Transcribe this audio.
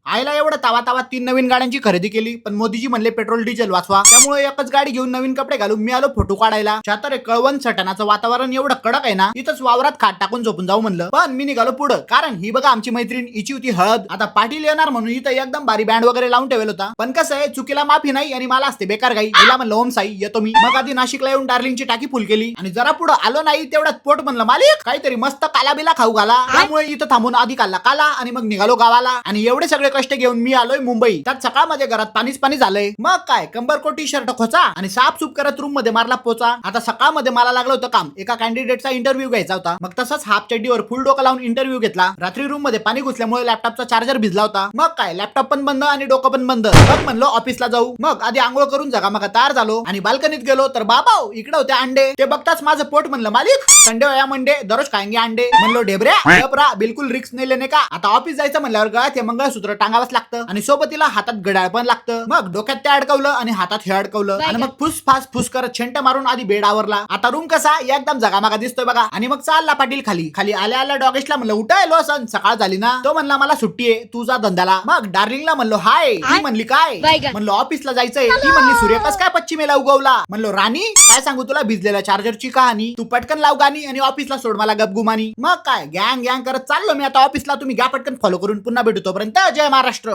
आईला एवढं तावा तावा 3 नवीन गाड्यांची खरेदी केली, पण मोदीजी म्हणले पेट्रोल डिझेल वाचवा. त्यामुळे एकच गाडी घेऊन नवीन कपडे घालून मी आलो फोटो काढायला. शातर कळवण सटणाचं वातावरण एवढं कडक आहे ना, इथंच वावरात खाट टाकून झोपून जाऊ म्हणलं. पण मी निघालो पुढं, कारण ही बघा आमची मैत्रीण, हिची होती हळद. आता पाटील येणार म्हणून इथं एकदम भारी बँड वगैरे लावून ठेवला होता. पण कसं आहे, चुकीला माफी नाही आणि मला असते बेकार गाई. हिला म्हणलं ओम साई येतो मी. मग आधी नाशिकला येऊन डार्लिंगची टाकी फुल केली आणि जरा पुढं आलो नाही तेवढ्यात पोट म्हणलं मालिक काहीतरी मस्त काला बिला खाऊ घाला. त्यामुळे इथं थांबून आधी खाल्ला काला आणि मग निघालो गावाला. आणि एवढे सगळे कष्ट घेऊन मी आलोय मुंबई. त्यात सकाळमध्ये घरात पाणीच पाणी झालंय. मग काय कंबरकोटी शर्ट खोचा आणि साफ सूप करत रूम मध्ये मारला पोचा. आता सकाळमध्ये मला लागलं होतं काम, एका कॅन्डिडेटचा इंटरव्ह्यू घ्यायचा होता. मग तसंच हाफ चड्डीवर फुल डोकं लावून इंटरव्ह्यू घेतला. रात्री रूम मध्ये पाणी घुसल्यामुळे लॅपटॉपचा चार्जर भिजला होता. मग काय लॅपटॉप पण बंद आणि डोकं पण बंद. मग म्हणलो ऑफिसला जाऊ. मग आधी आंघोळ करून जगा मग तयार झालो आणि बाल्कनीत गेलो तर बाबा इकडे होते अंडे. ते बघताच माझं पोट म्हणलं मालिक संडे या मंडे दररोज खाएंगे अंडे. म्हणलो ढेबऱ्या गपरा, बिलकुल रिक्स नाही लेने का. आता ऑफिस जायचं म्हणल्यावर गळ्यात हे मंगळसूत्र टांगावंच लागतं आणि सोबतीला हातात घड्याळ पण लागतं. मग डोक्यात ते अडकवलं आणि हातात हे अडकवलं आणि मग फुस फास फुस करत छेंट मारून आधी बेड आवरला. आता रूम कसा एकदम जगामागा दिसतोय बघा. आणि मग चालला पाटील खाली. खाली आल्या आल्या डॉगेशला म्हणलं उठायलो सण सकाळ झाली ना. तो म्हणला मला सुट्टी आहे, तुझा धंद्याला. मग डार्लिंगला म्हणलो हाय. ती म्हणली काय. म्हणलो ऑफिसला जायचंय. ती म्हणली सूर्य कस काय पश्चिमेला उगवला. म्हणलो राणी काय सांगू तुला भिजलेल्या चार्जरची कहाणी. तू पटकन लाव गाणी आणि ऑफिसला सोड मला गपगुमानी. मग काय गँग गँग करत चाललो मी आता ऑफिसला. तुम्ही घ्या पटकन फॉलो करून. पुन्हा भेटू तोपर्यंत जय महाराष्ट्र.